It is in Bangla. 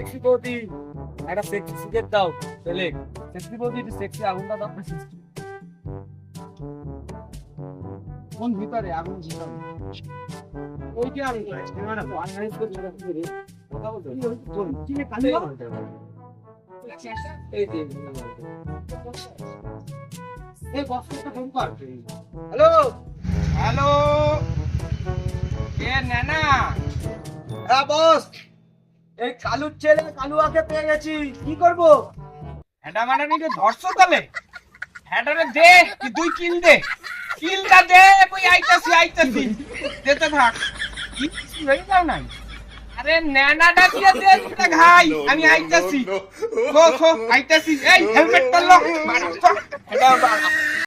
সেক্সি বৌদি একটা সেক্সি সিগারেট দাও তাহলে সেক্সি বৌদি একটু সেক্সি আগুনটা দাও কোন ভিতরে আগুন ভিতরে ওই কি আগুন না অনলাইন করে কথা বলছো কি কালি এই যে এই বক্সটা ফোন কর হ্যালো হ্যালো, কে নেনা? হ্যাঁ বস এই কালুর ছেলে কালুয়াকে পেয়ে গেছি কি করব এটা মানে নিকে ধরছো তালে? হেডারে দে কি তুই কিল দে, কিলটা দে, কই আইতাছি যেতে থাক। কি হয়ে যাও নাই? আরে নেনাটা দিয়ে দে দুটা ঘাই, আমি আইতাছি। খো আইতাছি। এই হেলমেটটা লক, এটা